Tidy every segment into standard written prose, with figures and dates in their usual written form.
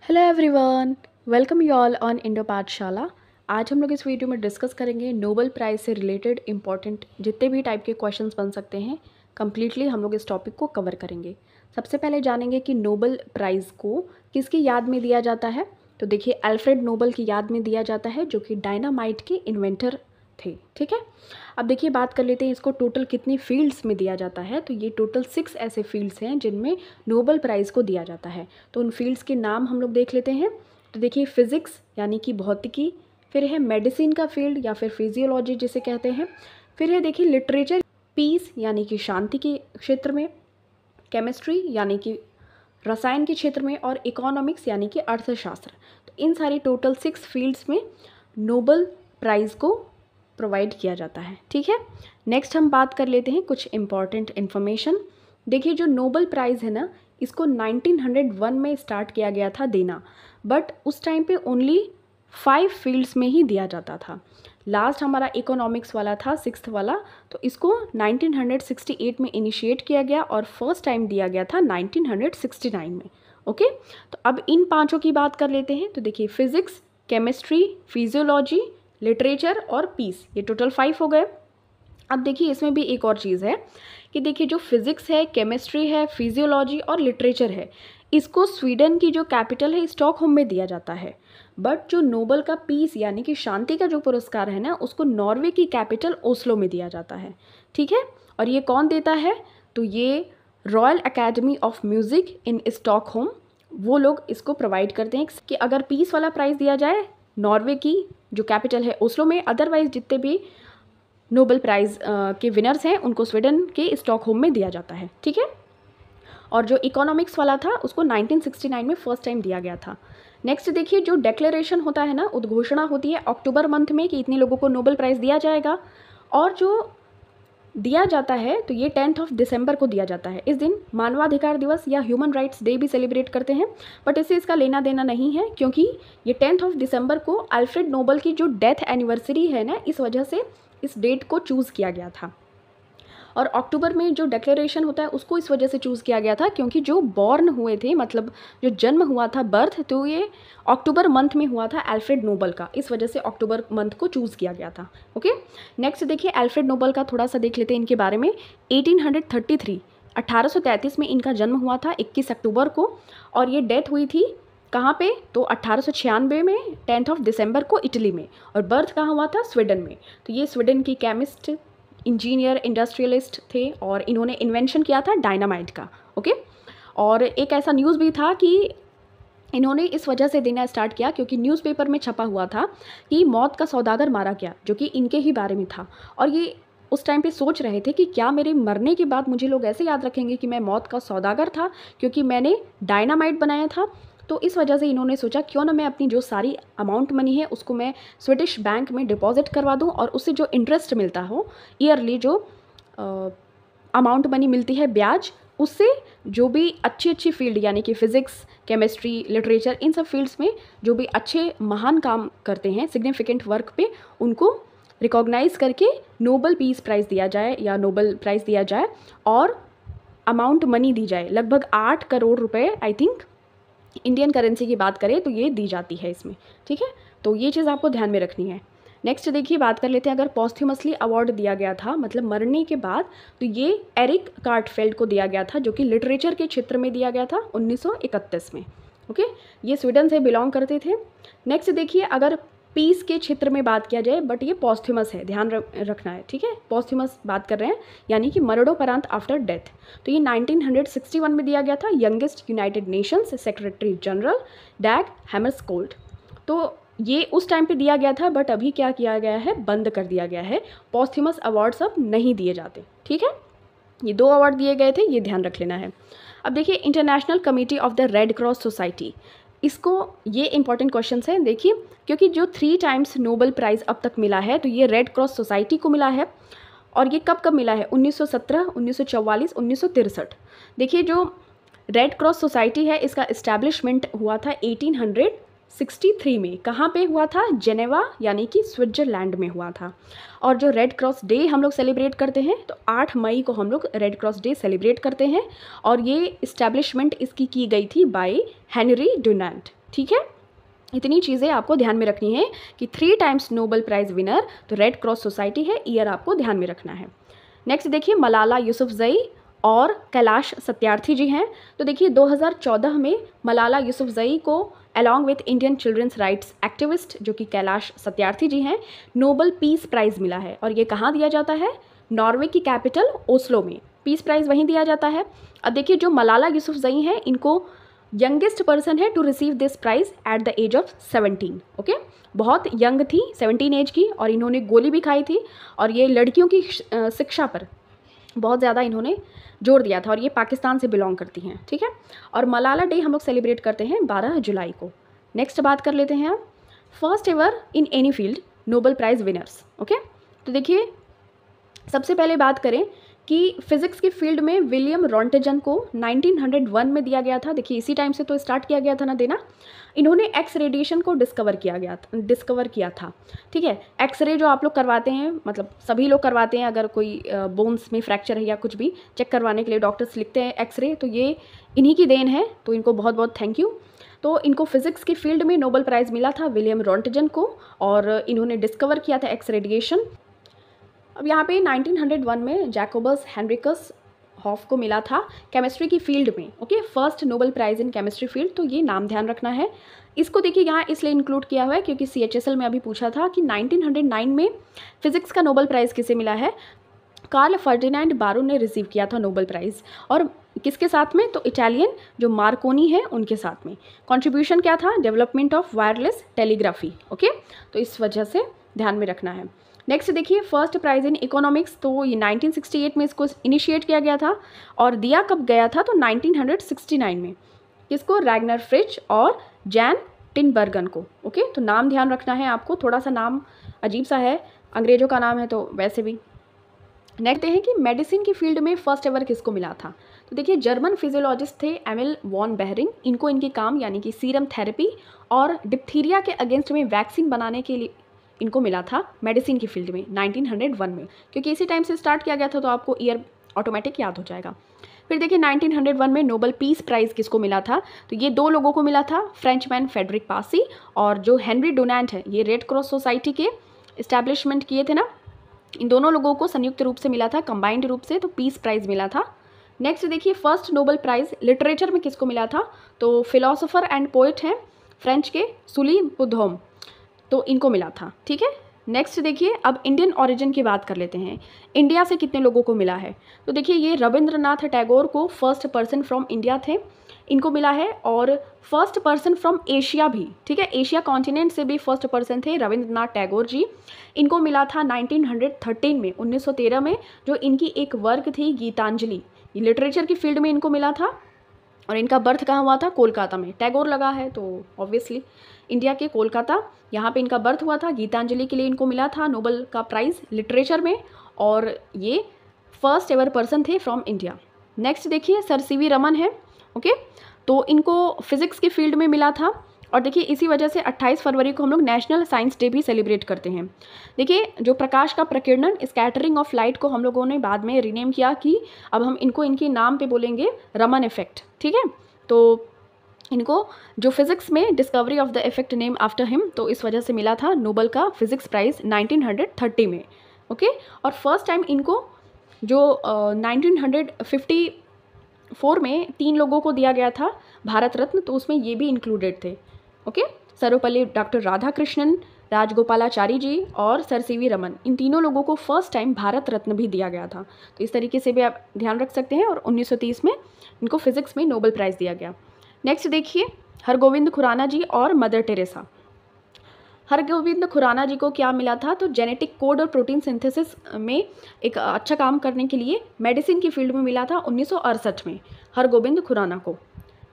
Hello everyone, welcome you all on Indo पाठशाला। आज हम लोग इस वीडियो में डिस्कस करेंगे नोबेल प्राइज़ से रिलेटेड इंपॉर्टेंट जितने भी टाइप के क्वेश्चंस बन सकते हैं। कम्प्लीटली हम लोग इस टॉपिक को कवर करेंगे। सबसे पहले जानेंगे कि नोबेल प्राइज़ को किसकी याद में दिया जाता है। तो देखिए, अल्फ्रेड नोबेल की याद में दिया जाता है, जो कि डायनामाइट के इन्वेंटर थे। ठीक है, अब देखिए बात कर लेते हैं इसको टोटल कितनी फील्ड्स में दिया जाता है। तो ये टोटल 6 ऐसे फील्ड्स हैं जिनमें नोबेल प्राइज़ को दिया जाता है। तो उन फील्ड्स के नाम हम लोग देख लेते हैं। तो देखिए, फिज़िक्स यानी कि भौतिकी, फिर है मेडिसिन का फील्ड या फिर फिजियोलॉजी जिसे कहते हैं, फिर है देखिए लिटरेचर, पीस यानी कि शांति के क्षेत्र में, केमिस्ट्री यानी कि रसायन के क्षेत्र में, और इकोनॉमिक्स यानी कि अर्थशास्त्र। तो इन सारी टोटल 6 फील्ड्स में नोबेल प्राइज़ को प्रोवाइड किया जाता है। ठीक है, नेक्स्ट हम बात कर लेते हैं कुछ इम्पॉर्टेंट इन्फॉर्मेशन। देखिए, जो नोबेल प्राइज़ है ना, इसको 1901 में स्टार्ट किया गया था देना, बट उस टाइम पे ओनली 5 फील्ड्स में ही दिया जाता था। लास्ट हमारा इकोनॉमिक्स वाला था, 6th वाला, तो इसको 1968 में इनिशिएट किया गया और फर्स्ट टाइम दिया गया था 1969 में। ओके, तो अब इन पांचों की बात कर लेते हैं। तो देखिए, फिजिक्स, केमिस्ट्री, फिजियोलॉजी, लिटरेचर और पीस, ये टोटल 5 हो गए। अब देखिए, इसमें भी एक और चीज़ है कि देखिए, जो फिज़िक्स है, केमिस्ट्री है, फिजियोलॉजी और लिटरेचर है, इसको स्वीडन की जो कैपिटल है स्टॉकहोम में दिया जाता है। बट जो नोबेल का पीस यानी कि शांति का जो पुरस्कार है ना, उसको नॉर्वे की कैपिटल ओस्लो में दिया जाता है। ठीक है, और ये कौन देता है? तो ये royal academy of music in Stockholm, वो लोग इसको प्रोवाइड करते हैं कि अगर पीस वाला प्राइज़ दिया जाए नॉर्वे की जो कैपिटल है ओस्लो में, अदरवाइज जितने भी नोबेल प्राइज़ के विनर्स हैं उनको स्वीडन के स्टॉकहोम में दिया जाता है। ठीक है, और जो इकोनॉमिक्स वाला था उसको 1969 में फर्स्ट टाइम दिया गया था। नेक्स्ट देखिए, जो डिक्लेरेशन होता है ना, उद्घोषणा होती है अक्टूबर मंथ में कि इतने लोगों को नोबेल प्राइज़ दिया जाएगा, और जो दिया जाता है तो ये 10 दिसंबर को दिया जाता है। इस दिन मानवाधिकार दिवस या ह्यूमन राइट्स डे भी सेलिब्रेट करते हैं, बट इससे इसका लेना देना नहीं है, क्योंकि ये 10 दिसंबर को अल्फ्रेड नोबेल की जो डेथ एनिवर्सरी है ना, इस वजह से इस डेट को चूज़ किया गया था। और अक्टूबर में जो डिक्लेरेशन होता है उसको इस वजह से चूज़ किया गया था क्योंकि जो बॉर्न हुए थे, मतलब जो जन्म हुआ था, बर्थ, तो ये अक्टूबर मंथ में हुआ था अल्फ्रेड नोबेल का, इस वजह से अक्टूबर मंथ को चूज़ किया गया था। ओके, नेक्स्ट देखिए, अल्फ्रेड नोबेल का थोड़ा सा देख लेते हैं इनके बारे में। 1833 में इनका जन्म हुआ था 21 अक्टूबर को, और ये डेथ हुई थी कहाँ पे? तो 1896 में 10 दिसंबर को इटली में, और बर्थ कहाँ हुआ था? स्वीडन में। तो ये स्वीडन की केमिस्ट, इंजीनियर, इंडस्ट्रियलिस्ट थे, और इन्होंने इन्वेंशन किया था डायनामाइट का। ओके, और एक ऐसा न्यूज़ भी था कि इन्होंने इस वजह से देना स्टार्ट किया क्योंकि न्यूज़पेपर में छपा हुआ था कि मौत का सौदागर मारा गया, जो कि इनके ही बारे में था। और ये उस टाइम पे सोच रहे थे कि क्या मेरे मरने के बाद मुझे लोग ऐसे याद रखेंगे कि मैं मौत का सौदागर था क्योंकि मैंने डायनामाइट बनाया था। तो इस वजह से इन्होंने सोचा क्यों ना मैं अपनी जो सारी अमाउंट मनी है उसको मैं स्वीडिश बैंक में डिपॉजिट करवा दूं, और उससे जो इंटरेस्ट मिलता हो ईयरली, जो अमाउंट मनी मिलती है ब्याज, उससे जो भी अच्छी अच्छी फील्ड यानी कि फ़िज़िक्स, केमिस्ट्री, लिटरेचर, इन सब फील्ड्स में जो भी अच्छे महान काम करते हैं, सिग्निफिकेंट वर्क पे, उनको रिकॉग्नाइज़ करके नोबेल पीस प्राइज़ दिया जाए या नोबेल प्राइज़ दिया जाए, और अमाउंट मनी दी जाए लगभग 8 करोड़ रुपए, आई थिंक इंडियन करेंसी की बात करें तो ये दी जाती है इसमें। ठीक है, तो ये चीज़ आपको ध्यान में रखनी है। नेक्स्ट देखिए, बात कर लेते हैं अगर पॉस्थ्यूमसली अवार्ड दिया गया था, मतलब मरने के बाद, तो ये एरिक कार्टफेल्ड को दिया गया था, जो कि लिटरेचर के क्षेत्र में दिया गया था 1931 में। ओके, ये स्वीडन से बिलोंग करते थे। नेक्स्ट देखिए, अगर पीस के क्षेत्र में बात किया जाए, बट ये पॉस्थ्यूमस है, ध्यान रखना है। ठीक है, पॉस्थ्यूमस बात कर रहे हैं, यानी कि मरणोपरांत आफ्टर डेथ। तो ये 1961 में दिया गया था youngest United Nations secretary general Dag Hammarskjold. तो ये उस टाइम पे दिया गया था, बट अभी क्या किया गया है? बंद कर दिया गया है। पॉस्थ्यूमस अवार्ड्स अब नहीं दिए जाते। ठीक है, ये 2 अवार्ड दिए गए थे, ये ध्यान रख लेना है। अब देखिए, international committee of the red cross society, इसको, ये इंपॉर्टेंट क्वेश्चन है देखिए, क्योंकि जो 3 टाइम्स नोबेल प्राइज़ अब तक मिला है, तो ये रेड क्रॉस सोसाइटी को मिला है। और ये कब कब मिला है? 1917, 1944, 1963। देखिए, जो रेड क्रॉस सोसाइटी है, इसका इस्टेब्लिशमेंट हुआ था 1863 में। कहाँ पे हुआ था? जेनेवा यानी कि स्विट्ज़रलैंड में हुआ था। और जो रेड क्रॉस डे हम लोग सेलिब्रेट करते हैं, तो 8 मई को हम लोग रेड क्रॉस डे सेलिब्रेट करते हैं, और ये इस्टेब्लिशमेंट इसकी की गई थी बाय हेनरी डुनांट। ठीक है, इतनी चीज़ें आपको ध्यान में रखनी है कि 3 टाइम्स नोबेल प्राइज़ विनर तो रेड क्रॉस सोसाइटी है, ईयर आपको ध्यान में रखना है। नेक्स्ट देखिए मलाला यूसुफजई और कैलाश सत्यार्थी जी हैं। तो देखिए 2014 में मलाला यूसुफजई को along with Indian children's rights activist जो कि कैलाश सत्यार्थी जी हैं, नोबेल पीस प्राइज़ मिला है। और ये कहाँ दिया जाता है? नॉर्वे की कैपिटल ओस्लो में पीस प्राइज़ वहीं दिया जाता है। अब देखिए जो मलाला यूसुफजई हैं, इनको यंगेस्ट पर्सन है to receive this prize at the age of 17। Okay, बहुत यंग थी, 17 एज की, और इन्होंने गोली भी खाई थी। और ये लड़कियों की शिक्षा पर बहुत ज़्यादा इन्होंने जोर दिया था, और ये पाकिस्तान से बिलोंग करती हैं। ठीक है, और मलाला डे हम लोग सेलिब्रेट करते हैं 12 जुलाई को। नेक्स्ट बात कर लेते हैं हम first ever in any field Nobel prize winners. Okay, तो देखिए सबसे पहले बात करें कि फिज़िक्स की फील्ड में विलियम रॉन्टेजन को 1901 में दिया गया था। देखिए इसी टाइम से तो स्टार्ट किया गया था ना देना। इन्होंने एक्स रेडिएशन को डिस्कवर किया था। ठीक है, एक्सरे जो आप लोग करवाते हैं, मतलब सभी लोग करवाते हैं, अगर कोई बोन्स में फ्रैक्चर है या कुछ भी चेक करवाने के लिए डॉक्टर्स लिखते हैं एक्सरे, तो ये इन्हीं की देन है, तो इनको बहुत बहुत थैंक यू। तो इनको फिज़िक्स की फील्ड में नोबेल प्राइज़ मिला था विलियम रॉन्टेजन को, और इन्होंने डिस्कवर किया था एक्स रेडिएशन। अब यहाँ पे 1901 में जैकोबस हेनरिकस हॉफ को मिला था केमिस्ट्री की फील्ड में। Okay, first Nobel prize in chemistry field, तो ये नाम ध्यान रखना है। इसको देखिए यहाँ इसलिए इंक्लूड किया हुआ है क्योंकि CHSL में अभी पूछा था कि 1909 में फिज़िक्स का नोबेल प्राइज़ किसे मिला है? कार्ल फर्डिनेंड बारो ने रिसीव किया था नोबेल प्राइज़, और किसके साथ में? तो इटालियन जो मार्कोनी है उनके साथ में। कंट्रीब्यूशन क्या था? Development of wireless telegraphy. Okay, तो इस वजह से ध्यान में रखना है। नेक्स्ट देखिए फर्स्ट प्राइज़ इन इकोनॉमिक्स, तो ये 1968 में इसको इनिशिएट किया गया था, और दिया कब गया था? तो 1969 में। किसको? रैग्नर फ्रिच और जैन टिनबर्गन को। ओके, तो नाम ध्यान रखना है आपको, थोड़ा सा नाम अजीब सा है, अंग्रेज़ों का नाम है तो वैसे भी। नेक्स्ट है कि मेडिसिन की फील्ड में फर्स्ट एवर किसको मिला था? तो देखिए जर्मन फिजियोलॉजिस्ट थे एमिल वॉन बेहरिंग। इनको इनके काम यानी कि सीरम थेरेपी और डिप्थीरिया के अगेंस्ट में वैक्सीन बनाने के लिए इनको मिला था मेडिसिन की फील्ड में 1901 में, क्योंकि इसी टाइम से स्टार्ट किया गया था, तो आपको ईयर ऑटोमेटिक याद हो जाएगा। फिर देखिए 1901 में नोबेल पीस प्राइज़ किसको मिला था? तो ये 2 लोगों को मिला था, फ्रेंचमैन फ्रेडरिक पासी और जो हेनरी डोनाल्ड है, ये रेड क्रॉस सोसाइटी के इस्टेब्लिशमेंट किए थे ना, इन दोनों लोगों को संयुक्त रूप से मिला था, कंबाइंड रूप से, तो पीस प्राइज़ मिला था। नेक्स्ट देखिए फर्स्ट नोबेल प्राइज़ लिटरेचर में किसको मिला था? तो फिलोसोफर एंड पोइट हैं फ्रेंच के सुली पुधोम, तो इनको मिला था। ठीक है, नेक्स्ट देखिए अब इंडियन ओरिजिन की बात कर लेते हैं। इंडिया से कितने लोगों को मिला है? तो देखिए ये रविंद्रनाथ टैगोर को फर्स्ट पर्सन फ्रॉम इंडिया थे, इनको मिला है, और फर्स्ट पर्सन फ्रॉम एशिया भी। ठीक है, एशिया कॉन्टिनेंट से भी फर्स्ट पर्सन थे रविंद्रनाथ टैगोर जी, इनको मिला था 1913 में, 1913 में, जो इनकी एक वर्क थी गीतांजलि, लिटरेचर की फील्ड में इनको मिला था। और इनका बर्थ कहाँ हुआ था? कोलकाता में। टैगोर लगा है तो ऑब्वियसली इंडिया के कोलकाता, यहाँ पे इनका बर्थ हुआ था। गीतांजलि के लिए इनको मिला था नोबेल का प्राइज़ लिटरेचर में, और ये फर्स्ट एवर पर्सन थे फ्रॉम इंडिया। नेक्स्ट देखिए सर CV रमन है। ओके, तो इनको फिज़िक्स की फील्ड में मिला था, और देखिए इसी वजह से 28 फरवरी को हम लोग नेशनल साइंस डे भी सेलिब्रेट करते हैं। देखिए जो प्रकाश का प्रकीर्णन, स्कैटरिंग ऑफ लाइट को हम लोगों ने बाद में रीनेम किया कि अब हम इनको इनके नाम पे बोलेंगे रमन इफेक्ट। ठीक है, तो इनको जो फिज़िक्स में discovery of the effect name after him, तो इस वजह से मिला था नोबेल का फिज़िक्स प्राइज़ 1930 में। ओके, और फर्स्ट टाइम इनको जो 1954 में 3 लोगों को दिया गया था भारत रत्न, तो उसमें ये भी इंक्लूडेड थे। ओके, सर्वपल्ली डॉक्टर राधाकृष्णन, राजगोपालाचारी जी और सर CV रमन, इन तीनों लोगों को फर्स्ट टाइम भारत रत्न भी दिया गया था, तो इस तरीके से भी आप ध्यान रख सकते हैं। और 1930 में इनको फिज़िक्स में नोबेल प्राइज़ दिया गया। नेक्स्ट देखिए हरगोविंद खुराना जी और मदर टेरेसा। हरगोविंद खुराना जी को क्या मिला था? तो जेनेटिक कोड और प्रोटीन सिंथेसिस में एक अच्छा काम करने के लिए मेडिसिन की फील्ड में मिला था 1968 में हरगोविंद खुराना को।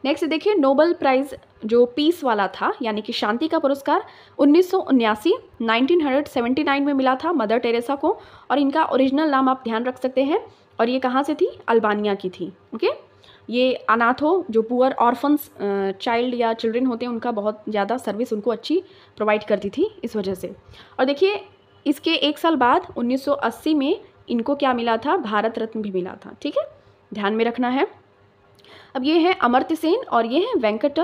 नेक्स्ट देखिए नोबेल प्राइज़ जो पीस वाला था यानी कि शांति का पुरस्कार 1979 में मिला था मदर टेरेसा को, और इनका ओरिजिनल नाम आप ध्यान रख सकते हैं, और ये कहाँ से थी? अल्बानिया की थी। ओके, ये अनाथों जो पुअर ऑर्फन्स चाइल्ड या चिल्ड्रन होते हैं उनका बहुत ज़्यादा सर्विस उनको अच्छी प्रोवाइड करती थी, इस वजह से। और देखिए इसके 1 साल बाद 1980 में इनको क्या मिला था? भारत रत्न भी मिला था। ठीक है, ध्यान में रखना है। अब ये है अमर्त्य सेन और ये है वेंकट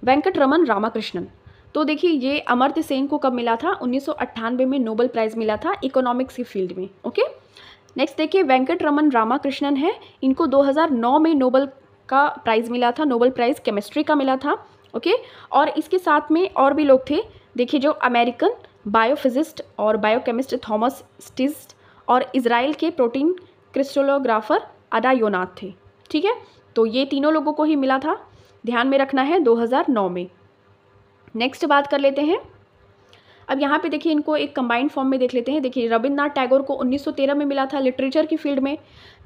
वेंकट रमन रामाकृष्णन। तो देखिए ये अमर्त्य सेन को कब मिला था? 1998 में नोबेल प्राइज़ मिला था इकोनॉमिक्स की फील्ड में। ओके, नेक्स्ट देखिए वेंकट रमन रामाकृष्णन है, इनको 2009 में नोबेल का प्राइज़ मिला था, नोबेल प्राइज़ केमिस्ट्री का मिला था। ओके, और इसके साथ में और भी लोग थे, देखिए जो अमेरिकन बायोफिजिस्ट और बायोकेमिस्ट थॉमस स्टिस्ट और इजराइल के प्रोटीन क्रिस्टलोग्राफर अडा योनाथ थे। ठीक है, तो ये तीनों लोगों को ही मिला था, ध्यान में रखना है 2009 में। नेक्स्ट बात कर लेते हैं, अब यहाँ पे देखिए इनको एक कंबाइंड फॉर्म में देख लेते हैं। देखिए रविन्द्रनाथ टैगोर को 1913 में मिला था लिटरेचर की फील्ड में,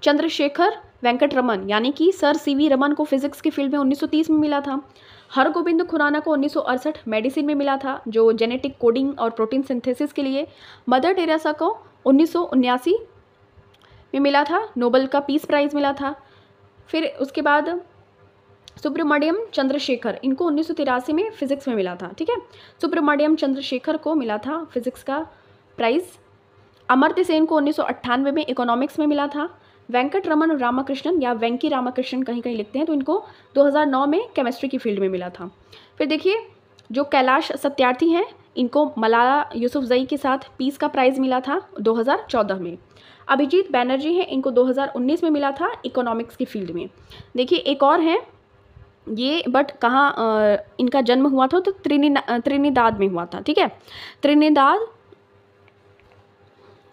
चंद्रशेखर वेंकट रमन यानी कि सर सीवी रमन को फिजिक्स की फील्ड में 1930 में मिला था। हरगोबिंद खुराना को 1968 मेडिसिन में मिला था, जो जेनेटिक कोडिंग और प्रोटीन सिंथेसिस के लिए। मदर टेरेसा को 1979 में मिला था, नोबेल का पीस प्राइज़ मिला था। फिर उसके बाद सुब्रमण्यम चंद्रशेखर, इनको 1983 में फिजिक्स में मिला था। ठीक है, सुब्रमण्यम चंद्रशेखर को मिला था फिजिक्स का प्राइज़। अमर्त्य सेन को 1998 में इकोनॉमिक्स में मिला था। वेंकट रमन रामाकृष्णन या वेंकी रामाकृष्णन कहीं कहीं लिखते हैं, तो इनको 2009 में केमिस्ट्री की फील्ड में मिला था। फिर देखिए जो कैलाश सत्यार्थी हैं, इनको मलाला यूसुफजई के साथ पीस का प्राइज़ मिला था 2014 में। अभिजीत बैनर्जी हैं, इनको 2019 में मिला था इकोनॉमिक्स की फील्ड में। देखिए एक और हैं ये, बट कहाँ इनका जन्म हुआ था? तो त्रिनिदाद में हुआ था। ठीक है, त्रिनिदाद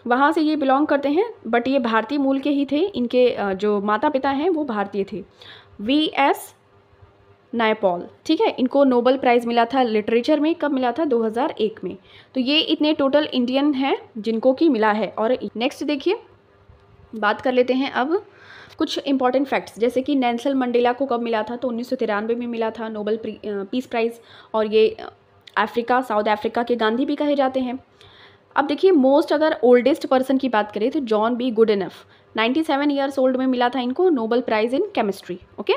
वहाँ से ये बिलोंग करते हैं, बट ये भारतीय मूल के ही थे, इनके जो माता पिता हैं वो भारतीय थे, V.S. नायपॉल। ठीक है, इनको नोबेल प्राइज़ मिला था लिटरेचर में, कब मिला था? 2001 में। तो ये इतने टोटल इंडियन हैं जिनको कि मिला है। और नेक्स्ट देखिए बात कर लेते हैं अब कुछ इंपॉर्टेंट फैक्ट्स, जैसे कि नेल्सन मंडेला को कब मिला था? तो 1993 में मिला था नोबेल पीस प्राइज़, और ये साउथ अफ्रीका के गांधी भी कहे जाते हैं। अब देखिए मोस्ट अगर ओल्डेस्ट पर्सन की बात करें तो John B Goodenough, 97 years old में मिला था इनको Nobel prize in chemistry. Okay,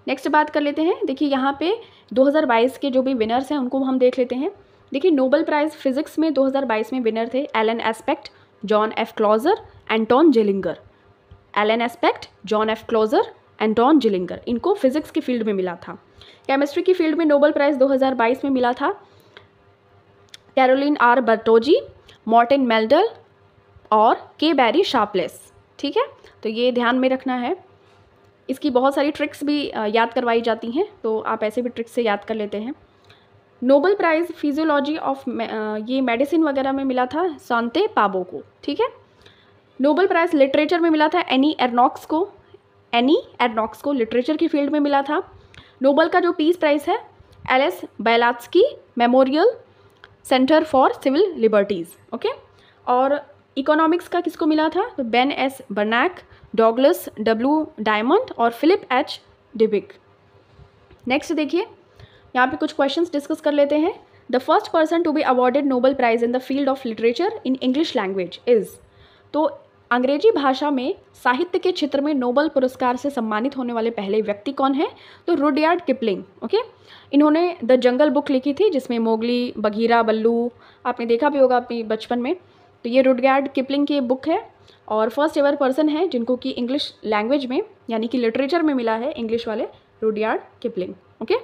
next बात कर लेते हैं, देखिए यहाँ पे 2022 के जो भी विनर्स हैं उनको हम देख लेते हैं। देखिए नोबेल प्राइज़ फिजिक्स में 2022 में विनर थे Alain Aspect, John F Clauser, Anton Zeilinger. Alain Aspect, John F Clauser, Anton Zeilinger, इनको फिजिक्स की फील्ड में मिला था। केमिस्ट्री की फील्ड में नोबेल प्राइज़ 2022 में मिला था Caroline are Bertozzi, Morton Meldal और के बैरी शार्पलेस। ठीक है, तो ये ध्यान में रखना है। इसकी बहुत सारी ट्रिक्स भी याद करवाई जाती हैं, तो आप ऐसे भी ट्रिक्स से याद कर लेते हैं। नोबेल प्राइज़ फिजियोलॉजी ऑफ ये मेडिसिन वगैरह में मिला था सांते पाबो को। ठीक है, नोबेल प्राइज़ लिटरेचर में मिला था एनी एर्नॉक्स को लिटरेचर की फील्ड में मिला था। नोबेल का जो पीस प्राइज़ है Ales Bialiatski memorial centre for civil liberties. Okay, और इकोनॉमिक्स का किसको मिला था? तो Ben S Bernanke, Douglas W Diamond और फिलिप एच डिबिक। नेक्स्ट देखिए यहाँ पे कुछ क्वेश्चंस डिस्कस कर लेते हैं। The first person to be awarded Nobel prize in the field of literature in English language is, तो अंग्रेजी भाषा में साहित्य के क्षेत्र में नोबेल पुरस्कार से सम्मानित होने वाले पहले व्यक्ति कौन है? तो रुडयार्ड किपलिंग। ओके, इन्होंने द जंगल बुक लिखी थी जिसमें मोगली, बघीरा, बल्लू आपने देखा भी होगा अपनी बचपन में। तो ये रुडयार्ड किपलिंग की बुक है, और फर्स्ट एवर पर्सन है जिनको कि इंग्लिश लैंग्वेज में यानी कि लिटरेचर में मिला है, इंग्लिश वाले Rudyard Kipling. Okay,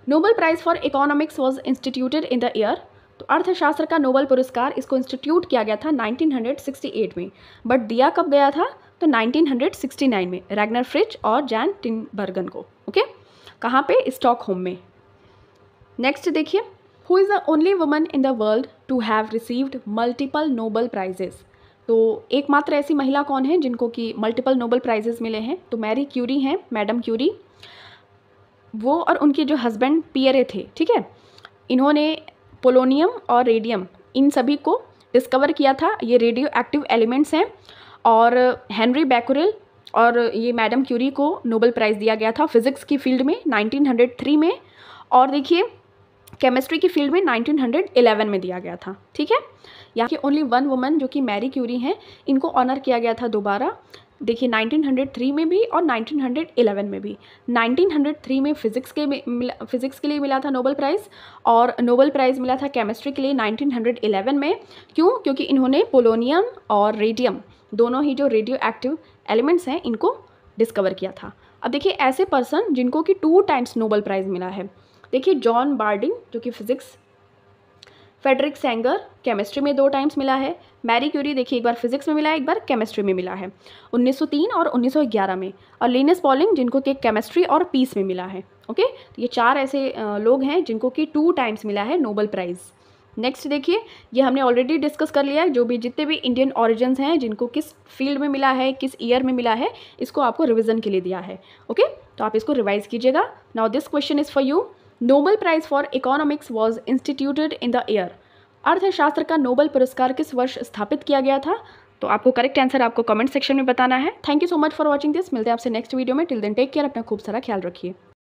Nobel prize for economics was instituted in the year, तो अर्थशास्त्र का नोबेल पुरस्कार इसको इंस्टीट्यूट किया गया था 1968 में, बट दिया कब गया था? तो 1969 में रैगनर फ्रिच और जैन टिनबर्गन को। ओके, कहाँ पे? स्टॉकहोम में। नेक्स्ट देखिए, who is the only woman in the world to have received multiple Nobel prizes, तो एकमात्र ऐसी महिला कौन है जिनको कि मल्टीपल नोबेल प्राइजेस मिले हैं? तो मैरी क्यूरी हैं, मैडम क्यूरी। वो और उनके जो हस्बैंड पियरे थे। ठीक है, इन्होंने पोलोनियम और रेडियम इन सभी को डिस्कवर किया था, ये रेडियो एक्टिव एलिमेंट्स हैं। और हेनरी बैकरेल और ये मैडम क्यूरी को नोबेल प्राइज़ दिया गया था फिज़िक्स की फील्ड में 1903 में, और देखिए केमिस्ट्री की फील्ड में 1911 में दिया गया था। ठीक है, यहाँ की ओनली वन वुमन जो कि मैरी क्यूरी हैं, इनको ऑनर किया गया था दोबारा, देखिए 1903 में भी और 1911 में भी। 1903 में फ़िज़िक्स के लिए मिला था नोबेल प्राइज़, और नोबेल प्राइज़ मिला था केमिस्ट्री के लिए 1911 में। क्यों? क्योंकि इन्होंने पोलोनियम और रेडियम दोनों ही जो रेडियो एक्टिव एलिमेंट्स हैं इनको डिस्कवर किया था। अब देखिए ऐसे पर्सन जिनको कि 2 टाइम्स नोबेल प्राइज़ मिला है, देखिए जॉन बार्डिंग जो कि फिज़िक्स, फ्रेडरिक सेंगर केमिस्ट्री में 2 टाइम्स मिला है, मैरी क्यूरी देखिए एक बार फिजिक्स में मिला है, एक बार केमिस्ट्री में मिला है 1903 और 1911 में, और लिनस पॉलिंग जिनको कि केमिस्ट्री और पीस में मिला है। ओके, तो ये 4 ऐसे लोग हैं जिनको कि 2 टाइम्स मिला है नोबेल प्राइज़। नेक्स्ट देखिए, ये हमने ऑलरेडी डिस्कस कर लिया है, जो भी जितने भी इंडियन ऑरिजिन्स हैं जिनको किस फील्ड में मिला है, किस ईयर में मिला है, इसको आपको रिविजन के लिए दिया है। ओके, तो आप इसको रिवाइज कीजिएगा। Now this question is for you. Nobel prize for economics was instituted in the year. अर्थशास्त्र का नोबेल पुरस्कार किस वर्ष स्थापित किया गया था? तो आपको करेक्ट आंसर आपको कमेंट सेक्शन में बताना है। Thank you so much for watching this. मिलते हैं आपसे नेक्स्ट वीडियो में। टिल देन टेक केयर, अपना खूब सारा ख्याल रखिए।